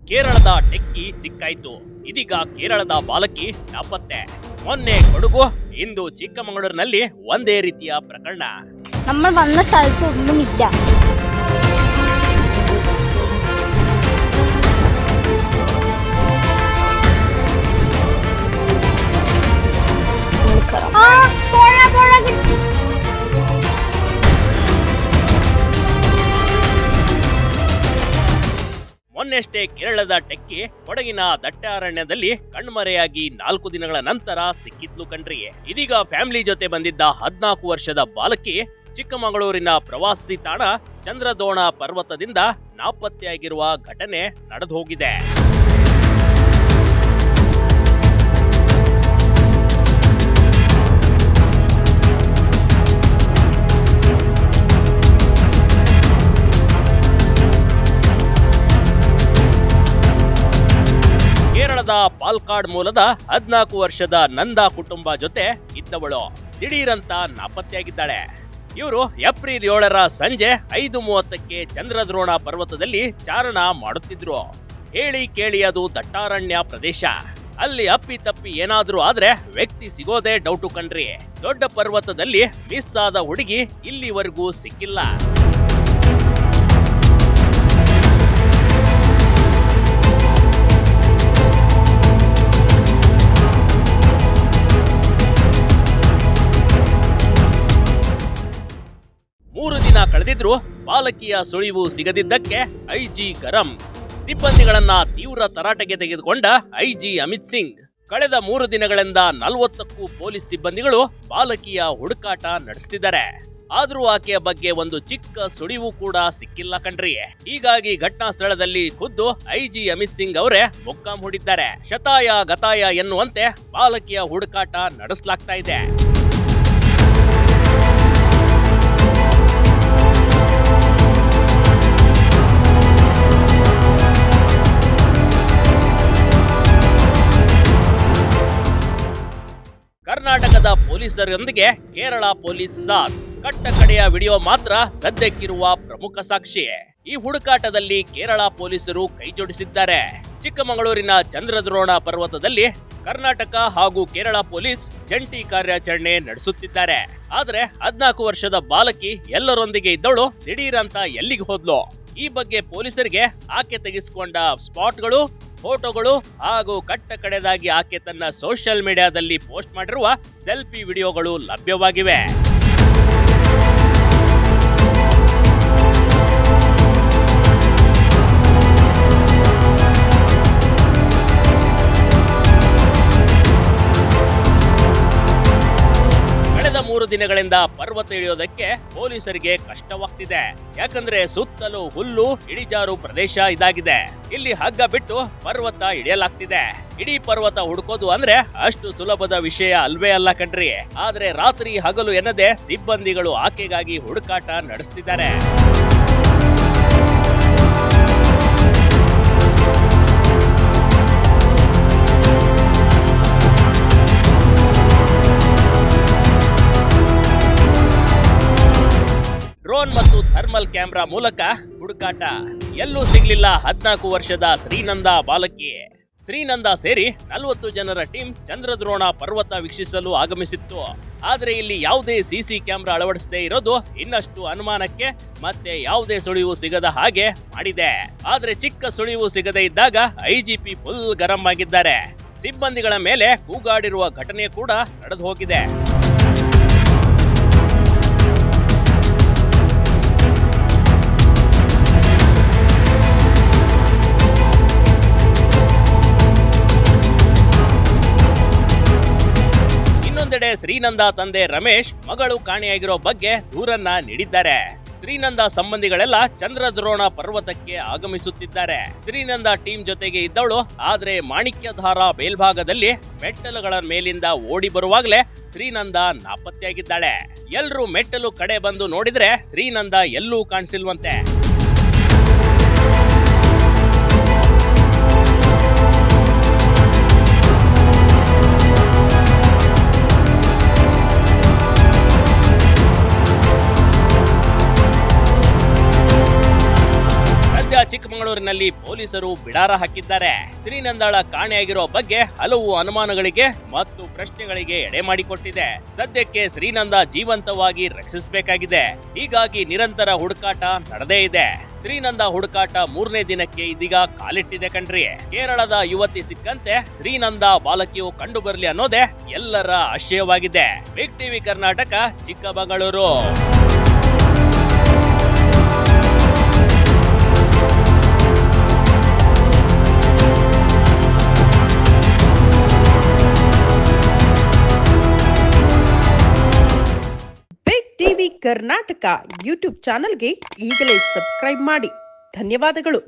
ಕೇರಳದ ಟೆಕ್ಕಿ ಸಿಕ್ಕಾಯ್ತು. ಇದೀಗ ಕೇರಳದ ಬಾಲಕಿ ನಾಪತ್ತೆ. ಮೊನ್ನೆ ಕೊಡಗು, ಇಂದು ಚಿಕ್ಕಮಗಳೂರಿನಲ್ಲಿ ಒಂದೇ ರೀತಿಯ ಪ್ರಕರಣ. നമ്മൾ വന്ന സ്ഥലത്ത് ഒന്നുമില്ല. ಮೊನ್ನೆಷ್ಟೇ ಕೇರಳದ ಟೆಕ್ಕಿ ಕೊಡಗಿನ ದಟ್ಟ ಅರಣ್ಯದಲ್ಲಿ ಕಣ್ಮರೆಯಾಗಿ 4 ದಿನಗಳ ನಂತರ ಸಿಕ್ಕಿದ್ಲು ಕಣ್ರಿ. ಇದೀಗ ಫ್ಯಾಮಿಲಿ ಜೊತೆ ಬಂದಿದ್ದ 14 ವರ್ಷದ ಬಾಲಕಿ ಚಿಕ್ಕಮಗಳೂರಿನ ಪ್ರವಾಸಿ ತಾಣ ಚಂದ್ರದ್ರೋಣ ಪರ್ವತದಿಂದ ನಾಪತ್ತೆಯಾಗಿರುವ ಘಟನೆ ನಡೆದು ಹೋಗಿದೆ. ಕೇರಳದ ಪಾಲ್ಕಾಡ್ ಮೂಲದ 14 ವರ್ಷದ ನಂದಾ ಕುಟುಂಬ ಜೊತೆ ಇದ್ದವಳು ದಿಢೀರಂತ ನಾಪತ್ತೆಯಾಗಿದ್ದಾಳೆ. ಇವರು ಏಪ್ರಿಲ್ 7ರ ಸಂಜೆ 5:30ಕ್ಕೆ ಚಂದ್ರದ್ರೋಣ ಪರ್ವತದಲ್ಲಿ ಚಾರಣ ಮಾಡುತ್ತಿದ್ರು. ಹೇಳಿ ಕೇಳಿ ಅದು ದಟ್ಟಾರಣ್ಯ ಪ್ರದೇಶ. ಅಲ್ಲಿ ಅಪ್ಪಿ ತಪ್ಪಿ ಏನಾದ್ರೂ ಆದ್ರೆ ವ್ಯಕ್ತಿ ಸಿಗೋದೇ ಡೌಟು ಕಣ್ರಿ. ದೊಡ್ಡ ಪರ್ವತದಲ್ಲಿ ಮಿಸ್ ಆದ ಹುಡುಗಿ ಇಲ್ಲಿವರೆಗೂ ಸಿಕ್ಕಿಲ್ಲ. ಕಳೆದಿದ್ರು ಬಾಲಕಿಯ ಸುಳಿವು ಸಿಗದಿದ್ದಕ್ಕೆ ಐಜಿ ಗರಂ. ಸಿಬ್ಬಂದಿಗಳನ್ನ ತೀವ್ರ ತರಾಟೆಗೆ ತೆಗೆದುಕೊಂಡ ಐಜಿ ಅಮಿತ್ ಸಿಂಗ್. ಕಳೆದ 3 ದಿನಗಳಿಂದ 40ಕ್ಕೂ ಪೊಲೀಸ್ ಸಿಬ್ಬಂದಿಗಳು ಬಾಲಕಿಯ ಹುಡುಕಾಟ ನಡೆಸುತ್ತಿದ್ದಾರೆ. ಆದ್ರೂ ಆಕೆಯ ಬಗ್ಗೆ ಒಂದು ಚಿಕ್ಕ ಸುಳಿವು ಕೂಡ ಸಿಕ್ಕಿಲ್ಲ ಕಣ್ರಿ. ಹೀಗಾಗಿ ಘಟನಾ ಸ್ಥಳದಲ್ಲಿ ಖುದ್ದು ಐಜಿ ಅಮಿತ್ ಸಿಂಗ್ ಅವರೇ ಮೊಕ್ಕಾಂ ಹೂಡಿದ್ದಾರೆ. ಶತಾಯ ಗತಾಯ ಎನ್ನುವಂತೆ ಬಾಲಕಿಯ ಹುಡುಕಾಟ ನಡೆಸಲಾಗ್ತಾ ಇದೆ. ಕರ್ನಾಟಕದ ಪೊಲೀಸರೊಂದಿಗೆ ಕೇರಳ ಪೊಲೀಸ್ ಸಾಥ್. ಕಟ್ಟ ಕಡೆಯ ವಿಡಿಯೋ ಮಾತ್ರ ಸದ್ಯಕ್ಕಿರುವ ಪ್ರಮುಖ ಸಾಕ್ಷಿ. ಈ ಹುಡುಕಾಟದಲ್ಲಿ ಕೇರಳ ಪೊಲೀಸರು ಕೈಜೋಡಿಸಿದ್ದಾರೆ. ಚಿಕ್ಕಮಗಳೂರಿನ ಚಂದ್ರದ್ರೋಣ ಪರ್ವತದಲ್ಲಿ ಕರ್ನಾಟಕ ಹಾಗೂ ಕೇರಳ ಪೊಲೀಸ್ ಜಂಟಿ ಕಾರ್ಯಾಚರಣೆ ನಡೆಸುತ್ತಿದ್ದಾರೆ. ಆದ್ರೆ 14 ವರ್ಷದ ಬಾಲಕಿ ಎಲ್ಲರೊಂದಿಗೆ ಇದ್ದವಳು ದಿಢೀರಂತ ಎಲ್ಲಿಗೆ ಹೋದ್ಲು? ಈ ಬಗ್ಗೆ ಪೊಲೀಸರಿಗೆ ಆಕೆ ತೆಗೆಸಿಕೊಂಡ ಸ್ಪಾಟ್ಗಳು, ಫೋಟೋಗಳು ಹಾಗೂ ಕಟ್ಟ ಕಡೆದಾಗಿ ಆಕೆ ತನ್ನ ಸೋಷಿಯಲ್ ಮೀಡಿಯಾದಲ್ಲಿ ಪೋಸ್ಟ್ ಮಾಡಿರುವ ಸೆಲ್ಫಿ ವಿಡಿಯೋಗಳು ಲಭ್ಯವಾಗಿವೆ. ಕಳೆದ 3 ದಿನಗಳಿಂದ ಪರ್ವತ ಇಳಿಯೋದಕ್ಕೆ ಪೊಲೀಸರಿಗೆ ಕಷ್ಟವಾಗ್ತಿದೆ. ಯಾಕಂದ್ರೆ ಸುತ್ತಲೂ ಹುಲ್ಲು, ಇಳಿಜಾರು ಪ್ರದೇಶ ಇದಾಗಿದೆ. ಇಲ್ಲಿ ಹಗ್ಗ ಬಿಟ್ಟು ಪರ್ವತ ಇಳಿಯಲಾಗ್ತಿದೆ. ಇಡೀ ಪರ್ವತ ಹುಡುಕೋದು ಅಂದ್ರೆ ಅಷ್ಟು ಸುಲಭದ ವಿಷಯ ಅಲ್ವೇ ಅಲ್ಲ ಕಣ್ರಿ. ಆದ್ರೆ ರಾತ್ರಿ ಹಗಲು ಎನ್ನದೆ ಸಿಬ್ಬಂದಿಗಳು ಆಕೆಗಾಗಿ ಹುಡುಕಾಟ ನಡೆಸ್ತಿದ್ದಾರೆ. ಡ್ರೋನ್ ಮತ್ತು ಥರ್ಮಲ್ ಕ್ಯಾಮೆರಾ ಮೂಲಕ ಹುಡುಕಾಟ. ಎಲ್ಲೂ ಸಿಗ್ಲಿಲ್ಲ 14 ವರ್ಷದ ಶ್ರೀನಂದಾ ಬಾಲಕಿ. ಶ್ರೀನಂದಾ ಸೇರಿ 40 ಜನರ ಟೀಮ್ ಚಂದ್ರದ್ರೋಣ ಪರ್ವತ ವೀಕ್ಷಿಸಲು ಆಗಮಿಸಿತ್ತು. ಆದ್ರೆ ಇಲ್ಲಿ ಯಾವುದೇ ಸಿಸಿ ಕ್ಯಾಮೆರಾ ಅಳವಡಿಸದೇ ಇರೋದು ಇನ್ನಷ್ಟು ಅನುಮಾನಕ್ಕೆ ಮತ್ತೆ ಯಾವುದೇ ಸುಳಿವು ಸಿಗದ ಹಾಗೆ ಮಾಡಿದೆ. ಆದ್ರೆ ಚಿಕ್ಕ ಸುಳಿವು ಸಿಗದೇ ಇದ್ದಾಗ ಐಜಿಪಿ ಫುಲ್ ಗರಂ ಆಗಿದ್ದಾರೆ. ಸಿಬ್ಬಂದಿಗಳ ಮೇಲೆ ಕೂಗಾಡಿರುವ ಘಟನೆ ಕೂಡ ನಡೆದು ಹೋಗಿದೆ. ಇನ್ನೊಂದೆಡೆ ಶ್ರೀನಂದಾ ತಂದೆ ರಮೇಶ್ ಮಗಳು ಕಾಣೆಯಾಗಿರೋ ಬಗ್ಗೆ ದೂರನ್ನ ನೀಡಿದ್ದಾರೆ. ಶ್ರೀನಂದಾ ಸಂಬಂಧಿಗಳೆಲ್ಲ ಚಂದ್ರದ್ರೋಣ ಪರ್ವತಕ್ಕೆ ಆಗಮಿಸುತ್ತಿದ್ದಾರೆ. ಶ್ರೀನಂದಾ ಟೀಮ್ ಜೊತೆಗೆ ಇದ್ದವಳು ಆದ್ರೆ ಮಾಣಿಕ್ಯಧಾರ ಮೇಲ್ಭಾಗದಲ್ಲಿ ಮೆಟ್ಟಲುಗಳ ಮೇಲಿಂದ ಓಡಿ ಬರುವಾಗಲೇ ಶ್ರೀನಂದಾ ನಾಪತ್ತೆಯಾಗಿದ್ದಾಳೆ. ಎಲ್ರೂ ಮೆಟ್ಟಲು ಕಡೆ ಬಂದು ನೋಡಿದ್ರೆ ಶ್ರೀನಂದಾ ಎಲ್ಲೂ ಕಾಣಿಸಿಲ್ವಂತೆ. ಚಿಕ್ಕಮಗಳೂರಿನಲ್ಲಿ ಪೊಲೀಸರು ಬಿಡಾರ ಹಾಕಿದ್ದಾರೆ. ಶ್ರೀನಂದಾಳ ಕಾಣೆಯಾಗಿರೋ ಬಗ್ಗೆ ಹಲವು ಅನುಮಾನಗಳಿಗೆ ಮತ್ತು ಪ್ರಶ್ನೆಗಳಿಗೆ ಎಡೆ ಮಾಡಿಕೊಟ್ಟಿದೆ. ಸದ್ಯಕ್ಕೆ ಶ್ರೀನಂದ ಜೀವಂತವಾಗಿ ರಕ್ಷಿಸಬೇಕಾಗಿದೆ. ಹೀಗಾಗಿ ನಿರಂತರ ಹುಡುಕಾಟ ನಡೆದೇ ಇದೆ. ಶ್ರೀನಂದ ಹುಡುಕಾಟ 3ನೇ ದಿನಕ್ಕೆ ಇದೀಗ ಕಾಲಿಟ್ಟಿದೆ ಕಣ್ರಿ. ಕೇರಳದ ಯುವತಿ ಸಿಕ್ಕಂತೆ ಶ್ರೀನಂದ ಬಾಲಕಿಯು ಕಂಡು ಬರಲಿ ಅನ್ನೋದೇ ಎಲ್ಲರ ಆಶಯವಾಗಿದೆ. Big TV Karnataka, Chikkamagaluru. Big TV Karnataka YouTube ಚಾನಲ್ಗೆ ಈಗಲೇ ಸಬ್ಸ್ಕ್ರೈಬ್ ಮಾಡಿ. ಧನ್ಯವಾದಗಳು.